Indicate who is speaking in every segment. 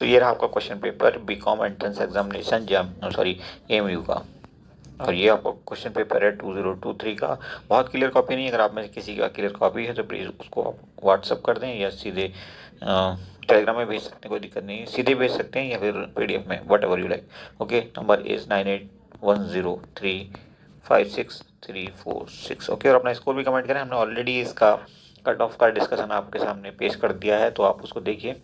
Speaker 1: तो ये रहा आपका question paper BCom entrance examination MU का। और ये आपको क्वेश्चन पेपर है 2023 का। बहुत क्लियर कॉपी नहीं है, अगर आप में से किसी का क्लियर कॉपी है तो प्लीज़ उसको आप व्हाट्सअप कर दें या सीधे टेलीग्राम में भेज सकते हैं, कोई दिक्कत नहीं है, सीधे भेज सकते हैं या फिर PDF में, what ever you like. Okay, number is 9810356346। Okay, और अपना स्कोर भी कमेंट करें। हमने ऑलरेडी इसका कट ऑफ का डिस्कशन आपके सामने पेश कर दिया है, तो आप उसको देखिए,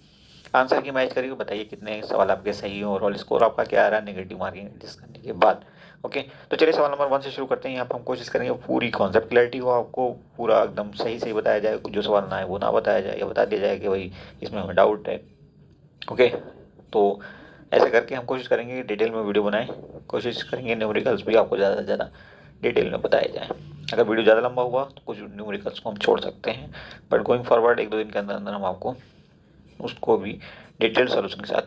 Speaker 1: आंसर की मैच करिए, बताइए कितने सवाल आपके सही हैं, ओवरऑल स्कोर आपका क्या आ रहा है नेगेटिव मार्किंग एडजस्ट करने के बाद। ओके, तो चलिए सवाल नंबर 1 से शुरू करते हैं। यहाँ पर हम कोशिश करेंगे पूरी कॉन्सेप्ट क्लैरिटी हो, आपको पूरा एकदम सही सही बताया जाए, जो सवाल ना है वो ना बताया जाए, या बता दिया जाए कि भाई इसमें हमें डाउट है। ओके, तो ऐसे करके हम कोशिश करेंगे कि डिटेल में वीडियो बनाएं, कोशिश करेंगे न्यूमेरिकल्स भी आपको ज़्यादा से ज़्यादा डिटेल में बताया जाए। अगर वीडियो ज़्यादा लंबा हुआ तो कुछ न्यूमेरिकल्स को हम छोड़ सकते हैं, बट गोइंग फॉरवर्ड 1-2 दिन के अंदर अंदर हम आपको उसको भी डिटेल सॉल्यूशन के साथ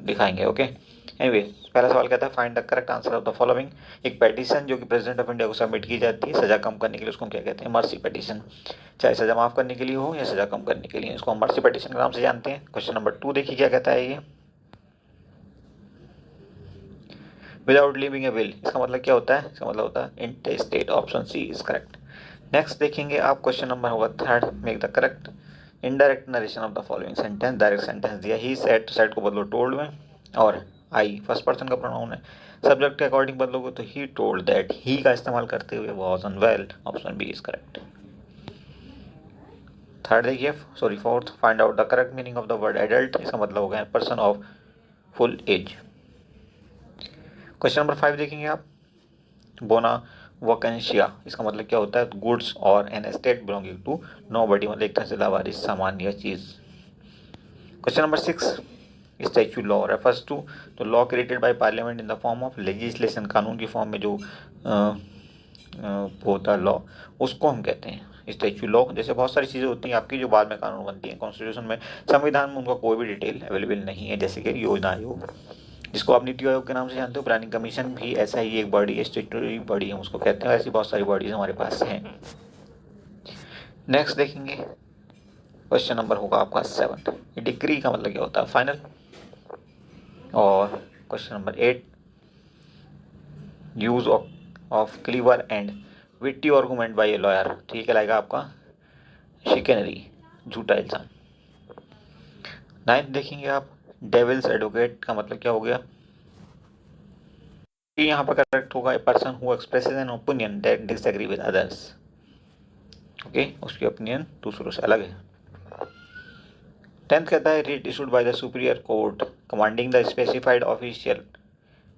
Speaker 1: दिखाएंगे। ओके, एनीवे, पहला सवाल कहता है find the correct answer of the following. एक पेटिशन जो कि प्रेसिडेंट ऑफ इंडिया को सबमिट की जाती है सजा कम करने के लिए, उसको हम क्या कहते हैं? Mercy petition. चाहे सजा माफ करने के लिए हो या सजा कम करने के लिए, इसको हम मर्सी पेटिशन के नाम से जानते हैं। क्वेश्चन नंबर 2 देखिए क्या कहता है ये, विदाउट लीविंग ए विल, इसका मतलब क्या होता है? इसका मतलब होता है intestate. Option C is correct. Next देखेंगे आप, क्वेश्चन नंबर होगा 3, make the correct indirect narration of the following sentence. Direct sentence दिया, ही सेड, तो सेड को बदलो टोल्ड में, और आई फर्स्ट पर्सन का प्रोनाउन है, सब्जेक्ट के अकॉर्डिंग बदलोगे तो ही टोल्ड दैट, ही का इस्तेमाल करते हुए was unwell. Option B is correct. Third देखिए, sorry fourth, find out the correct meaning of the word adult, इसका मतलब हो गया person of full age. Question number 5 देखेंगे आप, बोना वैकेंशिया, इसका मतलब क्या होता है? गुड्स और an estate belonging to nobody, मतलब एक तरह से लावारिस सामान या चीज। Question number 6, statute law refers to, तो law created by parliament in the form of legislation, कानून की फॉर्म में जो होता है लॉ, उसको हम कहते हैं स्टैच्यू लॉ। जैसे बहुत सारी चीज़ें होती हैं आपकी जो बाद में कानून बनती हैं, कॉन्स्टिट्यूशन में, संविधान में उनका कोई भी डिटेल अवेलेबल नहीं है, जैसे कि योजना आयोग, जिसको आप नीति आयोग के नाम से जानते हो। प्लानिंग कमीशन भी ऐसा ही एक बॉडी है, स्टेटरी बॉडी हम उसको कहते हैं। ऐसी बहुत सारी बॉडीज हमारे पास हैं। नेक्स्ट देखेंगे, क्वेश्चन नंबर होगा आपका 7, डिक्री का मतलब क्या होता है? फाइनल। और question number 8, use of clever and witty argument by a lawyer, तो ये कहलाएगा आपका शिकनरी, झूठा इल्जाम। 9 देखेंगे आप, डेविल्स एडवोकेट का मतलब क्या हो गया? यहाँ पर करेक्ट होगा, a person who expresses an opinion that disagree with others. Okay, उसकी ओपिनियन दूसरों से अलग है। 10th कहता है writ issued by the superior court commanding the specified official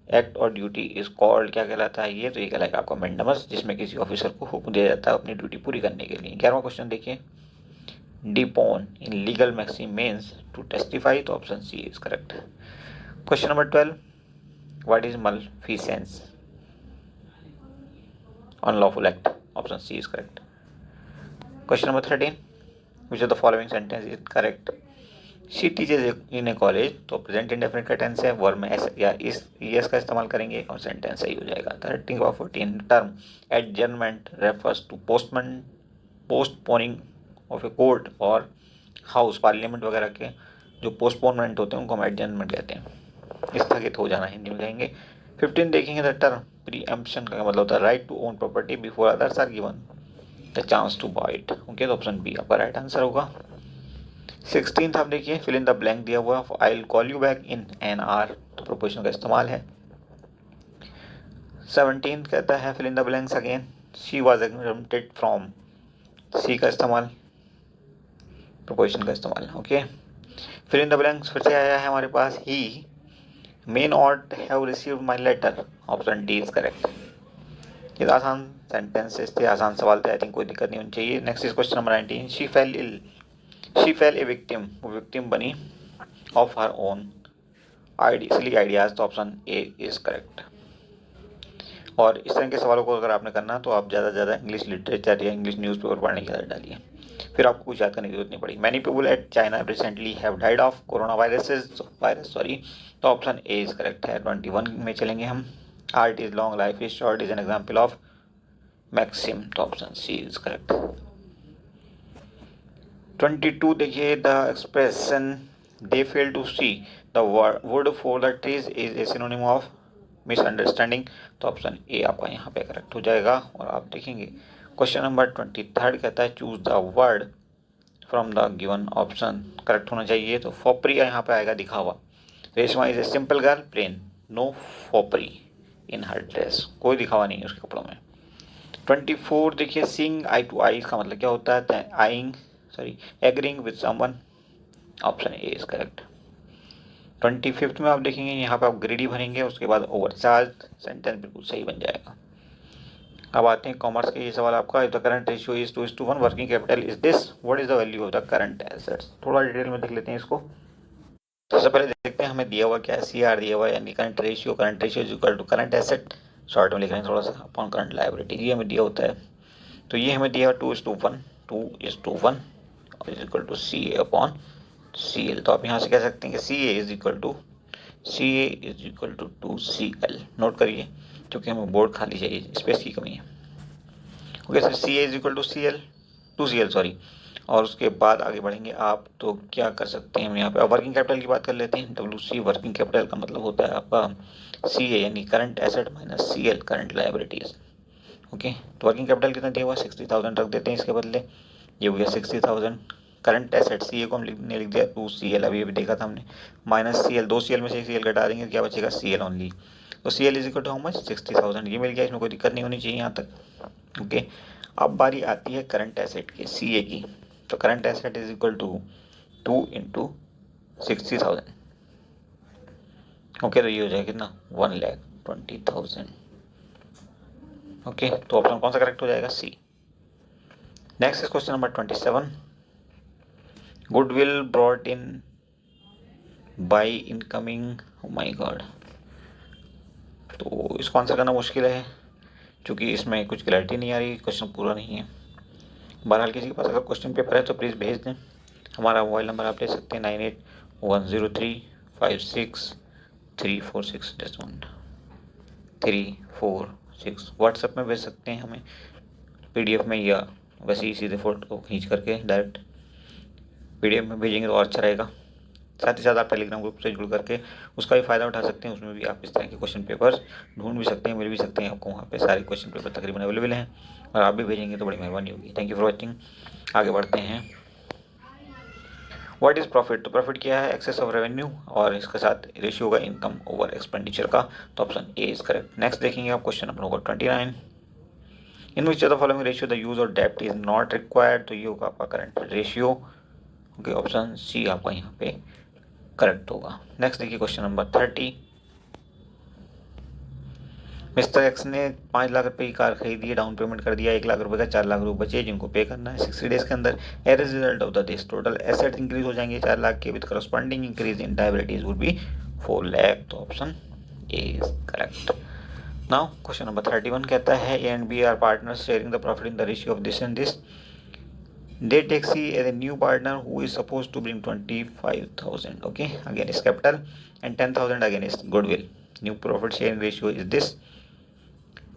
Speaker 1: act और ड्यूटी इज कॉल्ड, क्या कहलाता है ये? तो ये कहलाएगा आपका मेंडमस, जिसमें किसी ऑफिसर को हुक्म दिया जाता है अपनी ड्यूटी पूरी करने के लिए। 11वां क्वेश्चन देखिए, depone in legal maxim means to testify, तो option C is correct. Question number 12, what is malfeasance unlawful act, option C is correct. Question number 13, which of the following sentence is correct? She teaches in a college, तो present indefinite का tense है, verb में S या इस S का इस्तेमाल करेंगे और सेंटेंस सही हो जाएगा। 13 और 14, term adjournment refers to postponing of a court और हाउस, पार्लियामेंट वगैरह के जो पोस्टपोनमेंट होते हैं उनको हम एडजर्नमेंट कहते हैं, स्थगित हो जाना हिंदी में कहेंगे। 15 देखेंगे, द टर्म प्रीएम्पशन का मतलब होता है right to own property before others are given the chance to buy it. Okay, तो ऑप्शन बी आपका राइट आंसर होगा। 16th आप देखिए, फिल इन द ब्लैंक दिया हुआ, I will call you back in an hour, तो proposition का इस्तेमाल है। 17th कहता है fill in the blanks again, she was exempted from, सी का इस्तेमाल, प्रोपोजिशन का इस्तेमाल। Okay, fill in the blanks फिर से आया है हमारे पास, he may not have received my letter, option D is correct. ये आसान सेंटेंसेस थे, आसान सवाल थे, आई थिंक कोई दिक्कत नहीं होनी चाहिए। Next is question number 19, she fail a victim, वो विक्टिम बनी of her own silly ideas, तो ऑप्शन ए इज करेक्ट। और इस तरह के सवालों को अगर आपने करना तो आप ज़्यादा से ज़्यादा इंग्लिश लिटरेचर या इंग्लिश न्यूज़पेपर पढ़ने की आदत डालिए, फिर आपको कुछ याद करने की जरूरत नहीं पड़ी। Many people at China recently have died of corona virus, तो ऑप्शन ए इज करेक्ट है। 21 में चलेंगे हम, art is long life is short is an example of maxim, तो ऑप्शन सी इज करेक्ट। 22 देखिए, the expression they fail to see the wood for the trees is a synonym of misunderstanding. तो option A आपका यहाँ पे correct हो जाएगा। और आप देखेंगे क्वेश्चन नंबर 23 कहता है choose the word from the given option. Correct होना चाहिए। तो फोपरी यहाँ पे आएगा दिखावा। Reshma is a simple girl plain, no foppery in her dress, कोई दिखावा नहीं है उसके कपड़ों में। 24 देखिए सीइंग आई टू आई का मतलब क्या होता है, eyeing sorry agreeing with someone. Option A is correct. 25 में आप देखेंगे यहाँ पे आप ग्रेडी भरेंगे, उसके बाद ओवरचार्ज, सेंटेंस बिल्कुल सही बन जाएगा। अब आते हैं कॉमर्स के ये सवाल आपका, the current ratio is 2:1, working capital is this, what is the value of the current assets. थोड़ा डिटेल में देख लेते हैं इसको। सबसे पहले देखते हैं हमें दिया हुआ क्या है, CR दिया हुआ है यानी current ratio is equal to current asset, short में लिख रहे हैं थोड़ा सा, अपॉन करंट लायबिलिटी, ये हमें दिया होता है। तो ये हमें दिया 2:1 is equal to CA upon CL। तो आप यहाँ से कह सकते हैं कि CA is equal to 2CL। Note करिए क्योंकि हमें बोर्ड खाली चाहिए, स्पेस की कमी है। Okay sir, CA is equal to CL sorry. और उसके बाद आगे बढ़ेंगे आप, तो क्या कर सकते हैं हम यहाँ पे वर्किंग कैपिटल की बात कर लेते हैं। WC वर्किंग कैपिटल का मतलब होता है आपका CA यानी current asset minus CL current liabilities. Okay, तो वर्किंग कैपिटल कितना दिया हुआ 60,000 रख देते हैं इसके बदले, ये हो गया 60,000। करंट एसेट CA को हम लिख दिया 2CL, अभी देखा था हमने, माइनस CL, 2CL में से CL घटा देंगे क्या बचेगा CL ओनली। तो CL is equal to how much 60,000, ये मिल गया, इसमें कोई दिक्कत नहीं होनी चाहिए यहाँ तक। ओके, अब बारी आती है करंट एसेट की CA की। तो current asset is equal to 2 into 60,000। Okay, तो ये हो जाएगा कितना 1,20,000। ओके, तो ऑप्शन कौन सा करेक्ट हो जाएगा, C। Next is question number 27, goodwill brought in by incoming, O my God. तो इसको आंसर करना मुश्किल है क्योंकि इसमें कुछ क्लैरिटी नहीं आ रही, क्वेश्चन पूरा नहीं है। बहरहाल किसी के पास अगर क्वेश्चन पेपर है तो प्लीज़ भेज दें। हमारा मोबाइल नंबर आप ले सकते हैं 9810356346 व्हाट्सएप में भेज सकते हैं हमें PDF में, या वैसे ही सीधे फोटो खींच करके डायरेक्ट PDF में भेजेंगे तो और अच्छा रहेगा। साथ ही साथ आप टेलीग्राम ग्रुप से जुड़ करके उसका भी फ़ायदा उठा सकते हैं, उसमें भी आप इस तरह के क्वेश्चन पेपर्स ढूंढ भी सकते हैं, मिल भी सकते हैं आपको, वहाँ पे सारे क्वेश्चन पेपर तकरीबन अवेलेबल हैं और आप भी भेजेंगे तो बड़ी मेहरबानी होगी। Thank you for watching. आगे बढ़ते हैं, व्हाट इज़ प्रॉफिट। तो प्रॉफिट क्या है, एक्सेस ऑफ रेवेन्यू, और इसके साथ रेशियो होगा इनकम ओवर एक्सपेंडिचर का। तो option A is correct. Next देखेंगे आप क्वेश्चन नंबर होगा 29, in which of the following ratio the use of डेप्ट इज नॉट रिक्वायर्ड। तो ये होगा आपका current ratio. Okay, option C आपका यहाँ पे करेक्ट होगा। नेक्स्ट देखिए क्वेश्चन नंबर 30, मिस्टर एक्स ने 5 लाख रुपए की कार खरीदी, डाउन पेमेंट कर दिया 1 लाख रुपए का, 4 लाख रुपए बचे जिनको पे करना है 60 डेज के अंदर। As a result of the this total asset increase हो जाएंगे 4 लाख के, with corresponding increase in liabilities would be 4 lakh. तो option A is correct. Now question number 31 कहता है A and B are partners sharing the profit in the ratio of this and this. They take C as a new partner who is supposed to bring 25,000. Okay, again is capital, and 10,000 again is goodwill. New profit sharing ratio is this,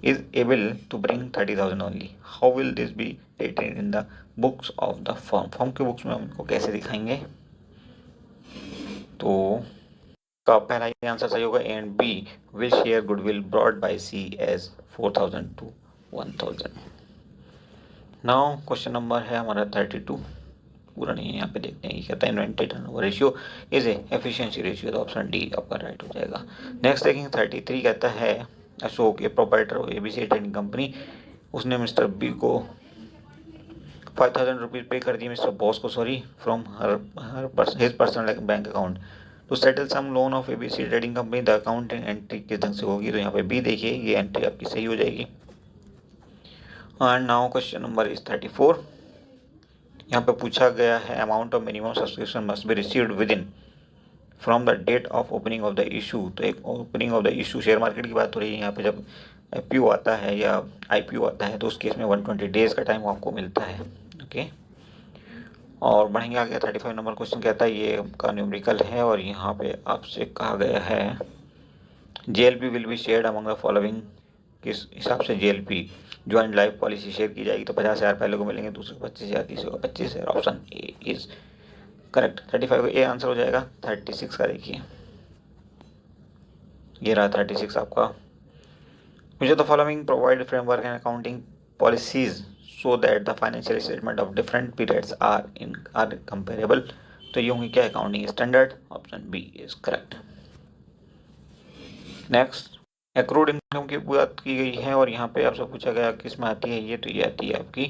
Speaker 1: is able to bring 30,000 only. How will this be written in the books of the firm? Firm के books में हम इनको कैसे दिखाएंगे। तो का पहला ही answer सही होगा, A and B will share goodwill broad by C as 4,000 to 1,000। Now question number है हमारा 32, पूरा नहीं है, यहाँ पे देखते हैं, ये कहता है inventory turnover ratio is a efficiency ratio. तो ऑप्शन डी आपका राइट हो जाएगा। नेक्स्ट देखेंगे 33 कहता है Ashok a proprietor of ABC trading company, उसने मिस्टर बी को 5,000 रुपीज़ पे कर दिए मिस्टर बॉस को, sorry, from his personal bank account to settle some loan of ABC trading company. The account entry किस ढंग से होगी। तो यहाँ पे बी देखिए, ये एंट्री आपकी सही हो जाएगी। And now question number is 34, यहाँ पे पूछा गया है amount of minimum subscription must be received within from the date of opening of the issue. तो एक opening of the issue share market की बात हो रही है यहाँ पे, जब IPO आता है या IPO आता है तो उस केस में 120 डेज का टाइम आपको मिलता है। ओके, और बढ़ेंगे आगे 35 नंबर क्वेश्चन कहता है, ये का न्यूमेरिकल है और यहाँ पे आपसे कहा गया है JLP will be shared among the following. किस हिसाब से JLP joint life policy share की जाएगी। तो 50,000 पहले को मिलेंगे, दूसरे को 25,000, तीसरे को 25,000। Option A is correct. 35 का ए आंसर हो जाएगा। 36 का देखिए, ये रहा 36 आपका। Which of the following provide framework and accounting policies so that the financial statement of different periods are comparable? तो ये होंगे क्या, accounting standard. Option B is correct. Next, accrued income की बात की गई है और यहाँ पे आपसे पूछा गया किस में आती है ये, तो ये आती है आपकी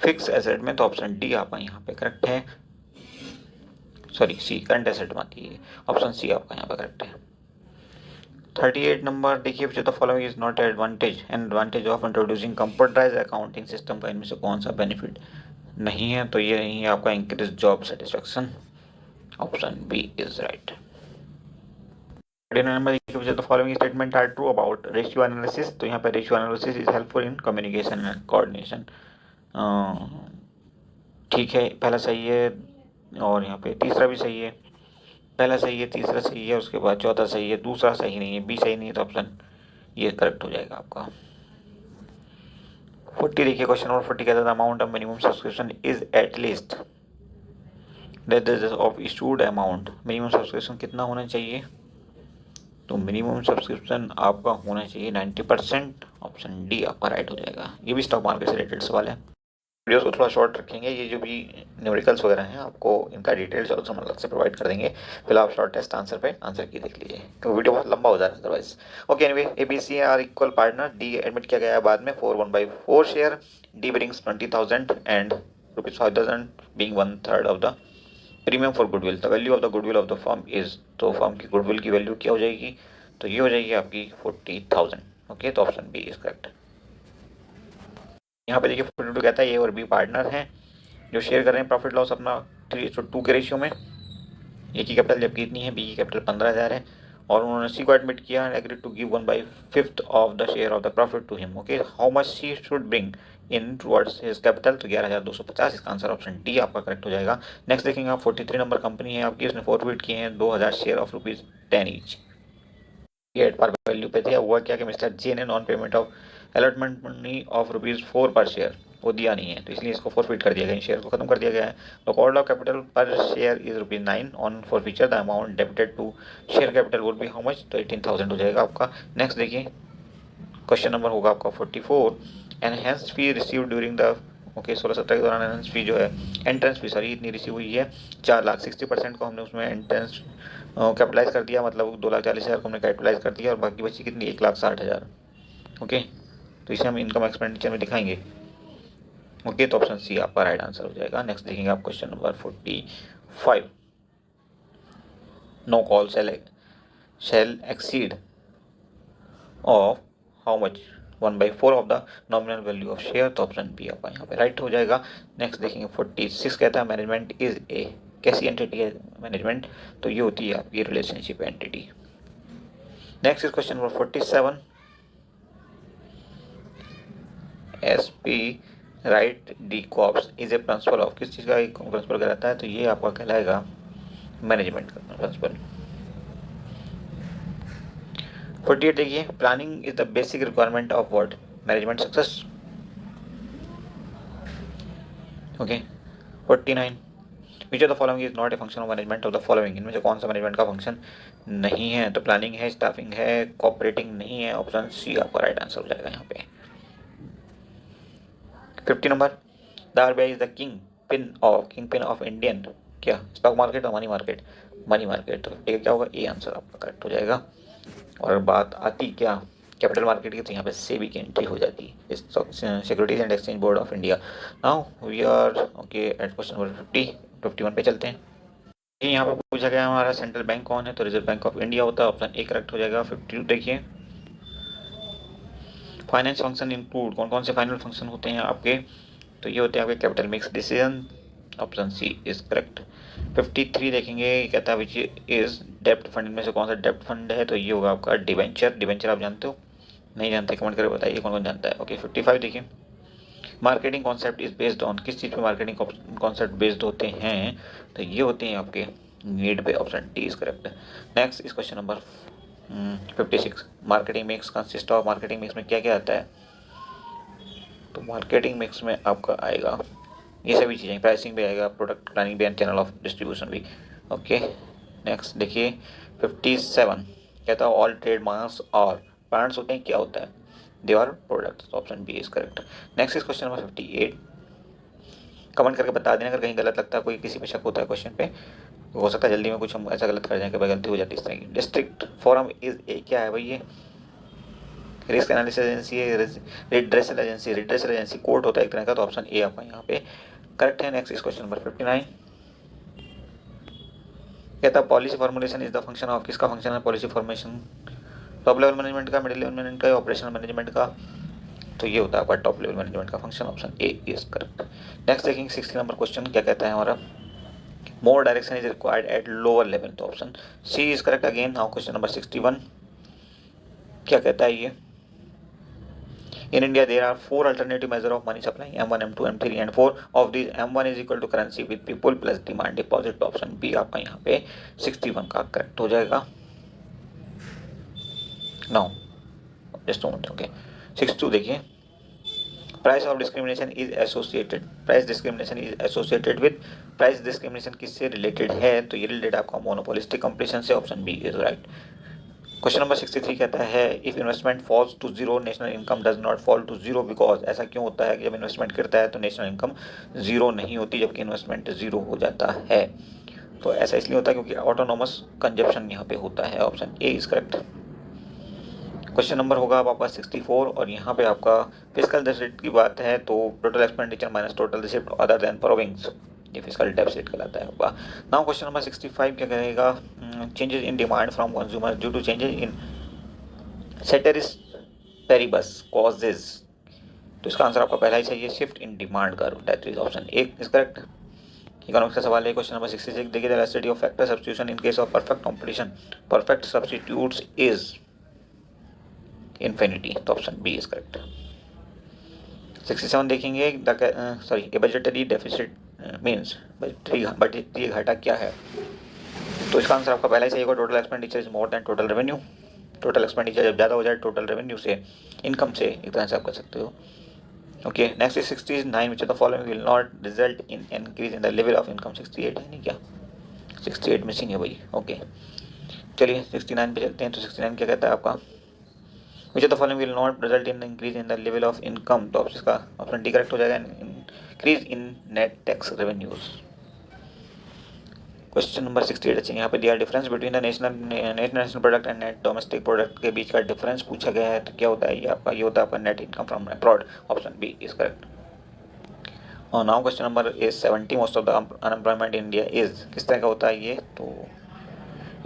Speaker 1: फिक्स एसेट में, तो ऑप्शन डी आपका यहाँ पे करेक्ट है। सॉरी सी, करंट एसेट में आती है, ऑप्शन सी आपका यहाँ पे करेक्ट है। 38 नंबर देखिए, which of the following is not advantage of introducing computerize accounting system का इनमें से कौन सा बेनिफिट नहीं है, तो ये नहीं है आपका increase job satisfaction. Option B is right. 39 number देखिए, which of the following statement are true about ratio analysis, तो यहाँ पे ratio analysis is helpful in communication and coordination. ठीक है, पहला सही है और यहाँ पे तीसरा भी सही है। पहला सही है, तीसरा सही है, उसके बाद चौथा सही है, दूसरा सही नहीं है, बी सही नहीं है, तो ऑप्शन ये करेक्ट हो जाएगा आपका। 40 देखिए, क्वेश्चन नंबर 40 कहता है amount of minimum subscription is at least that is of issued amount. Minimum subscription कितना होना चाहिए, तो मिनिमम सब्सक्रिप्शन आपका होना चाहिए 90%। ऑप्शन डी आपका राइट हो जाएगा। ये भी स्टॉक मार्केट से रिलेटेड सवाल है। वीडियोस को थोड़ा शॉर्ट रखेंगे, ये जो भी न्यूमेरिकल्स वगैरह हैं आपको इनका डिटेल्स और हम अलग से प्रोवाइड कर देंगे। फिलहाल आप शॉर्ट टेस्ट आंसर पे आंसर की देख लीजिए, क्योंकि वीडियो बहुत लंबा हो जा रहा है otherwise. Okay, anyway A B C are equal partner, D admit किया गया है बाद में 4/1/4 share, D brings 20,000 and ₹5,000 being 1/3 of the premium for goodwill. The value of the goodwill of the firm is, तो फर्म की goodwill की value क्या हो जाएगी, तो ये हो जाएगी आपकी 40,000। ओके, तो ऑप्शन बी इज करेक्ट। यहाँ पे देखिए 42 कहता है ए और बी पार्टनर हैं जो शेयर कर रहे हैं प्रॉफिट लॉस अपना 3:2 के रेशियो में। ए की कैपिटल जबकि इतनी है, बी की कैपिटल 15,000 है, और उन्होंने सी को एडमिट किया and agreed to give 1/5 of the share of the profit to him. Okay, how much C should bring in towards his capital, तो 11,250। इसका आंसर ऑप्शन डी आपका करेक्ट हो जाएगा। नेक्स्ट देखेंगे आप, 43 नंबर कंपनी है आपकी, उसने फॉरवर्ड किए हैं 2,000 शेयर ऑफ ₹10 ईच। ये एट पर वैल्यू पे थे। हुआ क्या कि मिस्टर जे ने non payment of allotment money of ₹4 पर शेयर वो दिया नहीं है, तो इसलिए इसको फॉरफिट कर दिया गया, शेयर को खत्म कर दिया गया है। तो कॉल्ड ऑफ कैपिटल पर share is ₹9 on forfeiture. The amount debited to share capital would be how much, तो 18,000 हो जाएगा आपका। नेक्स्ट देखिए, क्वेश्चन नंबर होगा आपका 44। Enhanced fee receive during the, okay 16-17 के दौरान एनहेंस फी जो है, एंट्रेंस फी सॉरी, इतनी रिसीव हुई है 4,00,000। 60% को हमने उसमें एंट्रेंस कैपिटलाइज कर दिया, मतलब 2,40,000 को हमने कैपिटलाइज कर दिया, और बाकी बची कितनी, 1,60,000। ओके, तो इसे हम इनकम एक्सपेंडिचर में दिखाएंगे। ओके, तो ऑप्शन सी आपका राइट आंसर हो जाएगा। नेक्स्ट देखेंगे आप question number 45। No call shall exceed of how much, 1/4 of the nominal value of share, तो ऑप्शन बी आपका यहाँ पे राइट हो जाएगा। नेक्स्ट देखेंगे 46 कहता है मैनेजमेंट इज ए, कैसी एंटिटी है मैनेजमेंट, तो ये होती है आपकी relationship entity. Next is question number 47। S P right D cops is a principle of, किस चीज़ का एक प्रिंसिपल कहलाता है, तो ये आपका कहलाएगा मैनेजमेंट का प्रिंसिपल। 48 देखिए, planning is the basic requirement of what, management success. Okay, 49 which of the following is not a function of management of the following, इनमें से कौन सा मैनेजमेंट का फंक्शन नहीं है, तो प्लानिंग है, स्टाफिंग है, कोऑपरेटिंग नहीं है, ऑप्शन सी आपका राइट आंसर हो जाएगा यहाँ पे। 50 number, the RBI is the king pin of Indian, क्या स्टॉक मार्केट और मनी मार्केट, मनी मार्केट, तो ठीक है क्या होगा, ए आंसर आपका करेक्ट हो जाएगा। और बात आती क्या कैपिटल मार्केट की, तो यहाँ पे सेबी की एंट्री हो जाती है, securities and exchange board of India. Now we are okay at question number 51 पे चलते हैं। यहाँ पे पूछा गया हमारा सेंट्रल बैंक कौन है, तो रिजर्व बैंक ऑफ इंडिया होता है, ऑप्शन ए करेक्ट हो जाएगा। 52 देखिए, फाइनेंस फंक्शन इंक्लूड, कौन कौन से फाइनल फंक्शन होते हैं आपके, तो ये होते हैं आपके capital mix decision, option C is correct. 53 देखेंगे, कहता है विच इज डेप्ट फंड, इनमें से कौन सा डेप्ट फंड है, तो ये होगा आपका डिवेंचर। डिवेंचर आप जानते हो, नहीं जानते कमेंट करके बताइए कौन कौन जानता है। ओके 55 देखिए, marketing concept is based on, किस चीज़ पे मार्केटिंग कॉन्सेप्ट बेस्ड होते हैं, तो ये होते हैं आपके नीड पे, option D is correct. Next इस question number 56, marketing mix consist of, marketing mix में क्या क्या आता है, तो मार्केटिंग मिक्स में आपका आएगा ये सभी चीज़ें, प्राइसिंग भी आएगा, प्रोडक्ट प्लानिंग भी एंड चैनल ऑफ डिस्ट्रीब्यूशन भी। ओके, नेक्स्ट देखिए 57 कहता है ऑल ट्रेड मार्क्स और ब्रांड्स होते हैं, क्या होता है, they are products, option B is correct. Next is question number 58, comment करके बता देना अगर कहीं गलत लगता है, कोई किसी पे शक होता है क्वेश्चन पे, हो सकता है जल्दी में कुछ हम ऐसा गलत कर जाएं कि गलती हो जाती है इस तरह की। डिस्ट्रिक्ट फोरम इज क्या है भाई, ये रिस्क एनालिसिस एजेंसी है, redressal agency, redressal agency court होता है एक तरह का, तो ऑप्शन ए आपका यहाँ पे करेक्ट है। नेक्स्ट इज क्वेश्चन नंबर 59, कहता है policy formulation is the function of, किसका फंक्शन है policy formation, top level management का, मिडिल लेवल मैनेजमेंट का, ऑपरेशनल मैनेजमेंट का, तो ये होता है आपका टॉप लेवल मैनेजमेंट का function, option A is correct. Next देखेंगे 60 नंबर क्वेश्चन क्या कहता है हमारा, more direction is required at lower level, तो option C is correct again. Now question number 61 क्या कहता है ये, in India there are four alternative measure of money supply, M1 M2 M3 and 4 of these M1 is equal to currency with people plus demand deposit, option B आपका यहाँ पे 61 का correct हो जाएगा। नाउ जस्ट मोमेंट, ओके 62 देखिए, price of discrimination is associated, price discrimination is associated with, price discrimination किससे related है, तो ये रिलेटेड आपका मोनोपोलिस्टिक कंपटीशन से, option B is right. Question number 63 कहता है if investment falls to zero national income does not fall to zero because, ऐसा क्यों होता है कि जब इन्वेस्टमेंट गिरता है तो नेशनल इनकम जीरो नहीं होती जबकि इन्वेस्टमेंट जीरो हो जाता है, तो ऐसा इसलिए होता है क्योंकि ऑटोनोमस कंजप्शन यहाँ पे होता है, option A is correct. Question number होगा आपका 64 और यहाँ पे आपका फिजिकल डेफिसिट की बात है तो total expenditure minus total receipt other than borrowings, ये फिजिकल डेफिसिट कहलाता है। नाउ क्वेश्चन नंबर 65 क्या करेगा, changes in demand from consumer due to changes in ceteris paribus causes, तो इसका आंसर आपका पहला ही सही है, shift in demand curve, that is option A is correct. Economics का सवाल है क्वेश्चन नंबर 66, देखिए the elasticity of factor substitution in case of perfect competition, perfect substitutes is infinity, तो ऑप्शन बी इज करेक्ट। 67 देखेंगे ए budgetary deficit means budgetary घाटा क्या है, तो इसका आंसर आपका पहला ही सही होगा, total expenditure is more than total revenue, total expenditure जब ज़्यादा हो जाए टोटल रेवेन्यू से, इनकम से, एक तरह से आप कर सकते हो। Okay next is 69 which of the following will not result in increase in the level of income, 68 है नहीं क्या, 68 मिसिंग है भाई। ओके चलिए 69 पे चलते हैं, तो 69 क्या कहता है आपका, विच of the following will not result in increase in the level of income, तो इसका ऑप्शन डी करेक्ट हो जाएगा, increase in net tax revenues. Question number 68 अच्छे, यहाँ पे दिया difference between the national product and net domestic product के बीच का डिफरेंस पूछा गया है, तो क्या होता है ये आपका, ये होता है आपका net income from abroad, option B is correct. और now question number is 70, most of the unemployment in India is, किस तरह का होता है ये, तो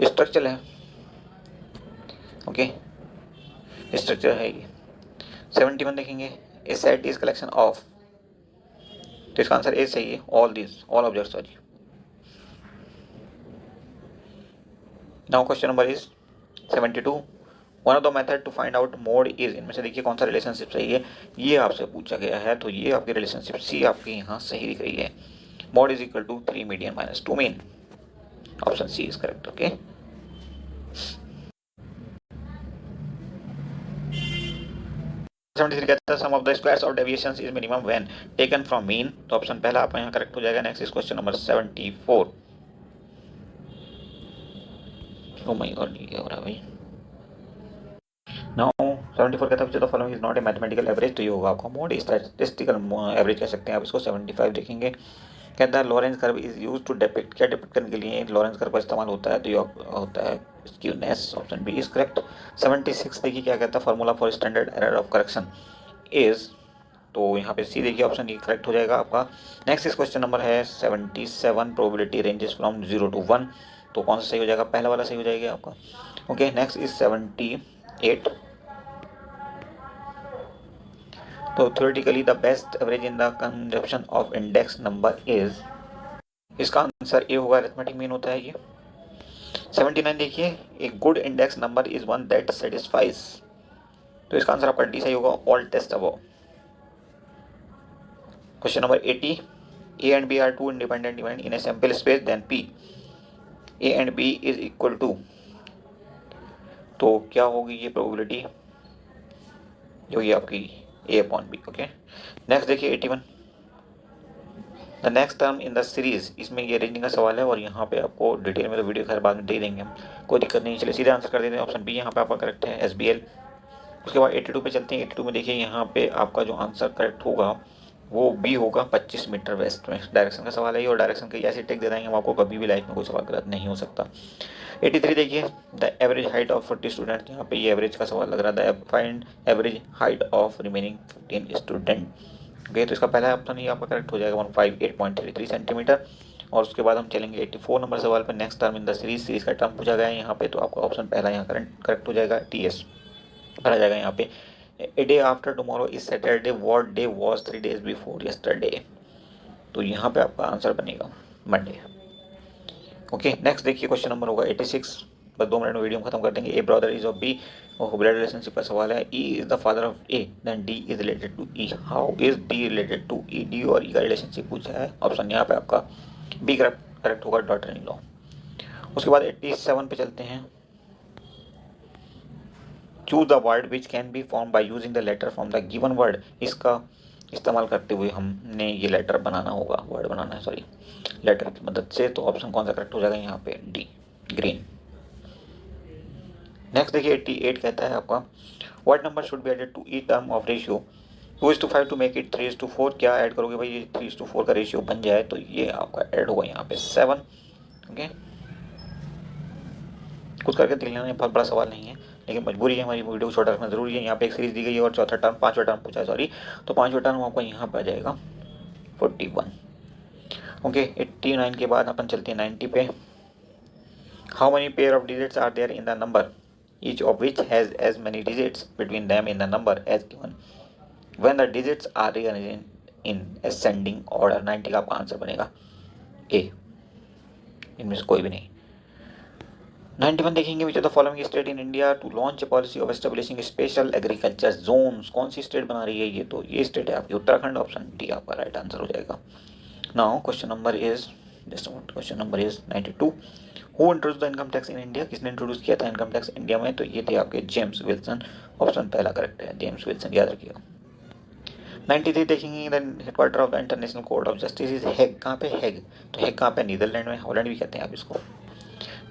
Speaker 1: स्ट्रक्चर है, ओके स्ट्रक्चर है ये। 71 देखेंगे, a set is collection of, तो इसका आंसर ए सही है, all object sorry. Now question number is 72, one of the method to find out mode is, इनमें से देखिए कौन सा रिलेशनशिप सही है, ये आपसे पूछा गया है, तो ये आपकी रिलेशनशिप सी आपकी यहाँ सही दिख रही है, mode is equal to 3 median minus 2 mean, option C is correct. Okay 73 कहता है sum of the squares of deviations is minimum when taken from mean, तो ऑप्शन पहला आपका यहाँ करेक्ट हो जाएगा। Next is question number 74, oh my god ये क्या हो रहा है भाई। नाउ 74 कहता है the following is not a mathematical average, तो ये होगा आपका मोड स्टैटिस्टिकल एवरेज कह सकते हैं आप इसको। 75 देखेंगे, कहता है Lorenz curve is used to depict, क्या डिपिक्ट करने के लिए लॉरेंस कर्व का इस्तेमाल होता है, तो ये होता है skewness, option B is correct. 76 देखिए क्या कहता है, formula for standard error of correction is, तो यहाँ पे सी देखिए ऑप्शन ये करेक्ट हो जाएगा आपका। नेक्स्ट इस क्वेश्चन नंबर है 77, प्रोबेबिलिटी रेंजेस फ्रॉम 0 to 1, तो कौन सा सही हो जाएगा, पहला वाला सही हो जाएगा आपका। ओके नेक्स्ट इज 78, तो theoretically the best average in the consumption of index number is, इसका आंसर ए होगा, अरिथमेटिक मीन होता है ये। 79 देखिए, a good index number is one that satisfies, तो इसका आंसर आपका डी सही होगा, all test above. Question number 80, A and B are two independent event in a sample space then P, A and B is equal to, तो क्या होगी ये probability, जो ये आपकी ए अपॉन बी। ओके नेक्स्ट देखिए 81, the next term in the series, इसमें ये रीजनिंग का सवाल है और यहाँ पे आपको डिटेल में तो वीडियो खैर बाद में दे देंगे हम, कोई दिक्कत नहीं। चलिए सीधे आंसर कर देते हैं, ऑप्शन बी यहाँ पे आपका करेक्ट है, SBL। उसके बाद 82 पे चलते हैं। 82 में देखिए यहाँ पे आपका जो आंसर करेक्ट होगा वो बी होगा, 25 मीटर वेस्ट में। डायरेक्शन का सवाल है और डायरेक्शन की ऐसी टेक दे देंगे हम आपको, कभी भी लाइफ में कोई सवाल गलत नहीं हो सकता। 83 देखिए, the average height of 40 student, यहाँ पे ये एवरेज का सवाल लग रहा है। The find average height of remaining 15 student. Okay, तो इसका पहला ऑप्शन ही आपका करेक्ट हो जाएगा 158.33 सेंटीमीटर। और उसके बाद हम चलेंगे 84 नंबर सवाल पर। Next term in the series का टर्म पूछा गया है यहाँ पे, तो आपका ऑप्शन पहला यहाँ करेक्ट हो जाएगा, TS भरा जाएगा यहाँ पे। A day after tomorrow is Saturday, what day was 3 days before yesterday, तो यहाँ पे आपका आंसर बनेगा मंडे। ओके, नेक्स्ट देखिए क्वेश्चन नंबर होगा 86। बस 2 मिनट में वीडियो खत्म कर देंगे। A brother is of B, और ब्लड रिलेशनशिप का सवाल है। E is the father of A, then D is related to E, how is D related to E. D और ई का रिलेशनशिप पूछा है, ऑप्शन यहाँ पे आपका बी करेक्ट होगा, डॉटर इन लॉ। उसके बाद 87 पे चलते हैं। Choose the word which can be form by using the letter from the given word, इसका इस्तेमाल करते हुए हमने ये लेटर बनाना होगा, वर्ड बनाना है सॉरी, लेटर की मदद से। तो ऑप्शन कौन सा करेक्ट हो जाएगा यहाँ पे, डी, ग्रीन। नेक्स्ट देखिए 88 कहता है आपका, what number should be added to each term of ratio 2:5 to make it 3:4। क्या ऐड करोगे भाई, ये 3:4 का रेशियो बन जाए तो ये आपका ऐड होगा यहाँ पे 7। ओके, कुछ करके देख लेना, बहुत बड़ा सवाल नहीं है, लेकिन मजबूरी है हमारी, वीडियो को छोटा रखना जरूरी है। यहाँ पे एक सीरीज दी गई है और चौथा टर्म, पांचवा टर्म पूछा है सॉरी, तो पांचवा टर्म आपका यहाँ पे आ जाएगा 41। ओके, 89 के बाद अपन चलते हैं 90 पे। How many pair of digits are there in the number, each of which has as many digits between them in the number as given when the digits are rearranged in ascending order. 90 का आपका answer बनेगा ए, इनमें से कोई भी नहीं। 91 देखेंगे, which of the following state in India to launch a policy of establishing special agriculture zones. कौन सी स्टेट बना रही है ये, तो ये स्टेट है आपकी उत्तराखंड, ऑप्शन डी आपका राइट आंसर हो जाएगा। Now question number is 92। Who introduce the income tax in India, किसने इंट्रोड्यूस किया था इनकम टैक्स इंडिया में, तो ये थे आपके जेम्स विल्सन, ऑप्शन पहला करेक्ट है, जेम्स विल्सन, याद रखिएगा। 93 देखेंगे, the headquarter of the international court of justice is Hague. कहाँ पे हेग, तो हेग कहाँ पे, नीदरलैंड में, हॉलैंड भी कहते हैं आप इसको।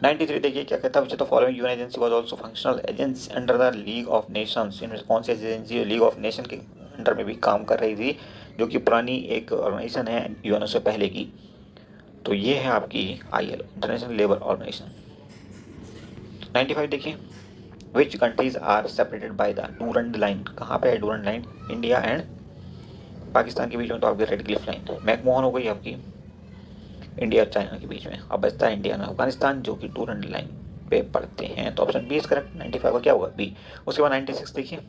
Speaker 1: 93 देखिए क्या कहता है, which the following UN agency was also functional agency under the league of Nations. इनमें कौन सी एजेंसी लीग ऑफ नेशन के अंडर में भी काम कर रही थी, जो कि पुरानी एक ऑर्गेनाइजेशन है यूएनओ से पहले की, तो ये है आपकी ILO, इंटरनेशनल लेबर ऑर्गेनाइजेशन। 95 देखिए, which countries are separated by the Durand line. कहाँ पे है Durand line, India and Pakistan के बीच में, तो आपकी रेड क्लिफ लाइन। मैकमोहन हो गई आपकी इंडिया और चाइना के बीच में। अब बचता है इंडिया और अफगानिस्तान, जो कि डूरंड लाइन पे पड़ते हैं, तो ऑप्शन बी इज करेक्ट। 95 का क्या होगा, बी। उसके बाद 96 देखिए,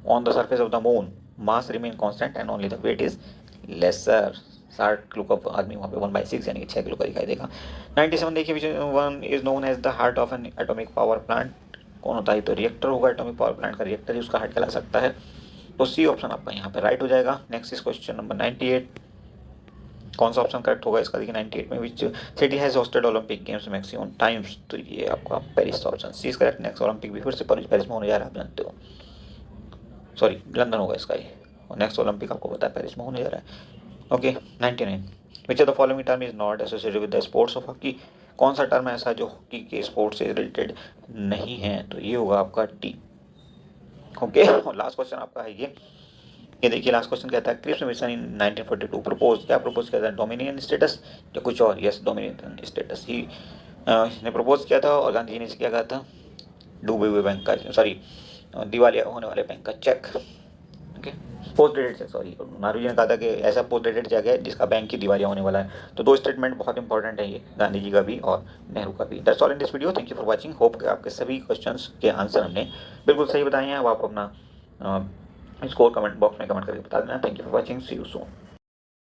Speaker 1: on the surface of the moon mass remain constant and only the weight is lesser. 60 kilo का आदमी वहाँ पे 1/6 यानी कि 6 किलो का दिखाई देगा। 97 देखिए, which one is known as the heart of an atomic power plant. कौन होता है, तो रिएक्टर होगा, एटॉमिक पावर प्लांट का रिएक्टर ही उसका हार्ट कहला सकता है, तो सी ऑप्शन आपका यहाँ पे राइट हो जाएगा। Next is question number 98। कौन सा ऑप्शन करेक्ट होगा इसका, देखिए 98 में which city has hosted Olympic games maximum times, तो ये आपका Paris, option C is correct. Next Olympic भी फिर से पेरिस में होने जा रहा है, आप जानते हो, सॉरी लंदन होगा इसका ही, और नेक्स्ट ओलंपिक आपको पता है पेरिस में होने जा रहा है। Okay, 99 which of the following term is not associated with the sports of hockey. कौन सा टर्म ऐसा जो हॉकी के स्पोर्ट्स से रिलेटेड नहीं है, तो ये होगा आपका टी। ओके, और लास्ट क्वेश्चन आपका है ये देखिए, लास्ट क्वेश्चन कहता है, क्रिप्स मिशन इन 1942 प्रपोज, क्या प्रपोज किया था, डोमिनियन स्टेटस या कुछ और। यस, डोमिनियन स्टेटस ही ने प्रपोज किया था, और गांधी जी ने क्या कहा था, डूबे हुए बैंक का, सॉरी दिवालिया होने वाले बैंक का cheque. Okay, post dated cheque, sorry Nehru ji ने कहा था कि ऐसा पोस्ट डेटेड चेक है जिसका बैंक की दिवालिया होने वाला है। तो दो स्टेटमेंट बहुत इंपॉर्टेंट है, ये गांधी जी का भी और नेहरू का भी। That's all in this video, thank you for watching. Hope कि आपके सभी क्वेश्चंस के आंसर हमने बिल्कुल सही बताए हैं। अब आप अपना स्कोर कमेंट बॉक्स में कमेंट करके बता देना। Thank you for watching, see you soon.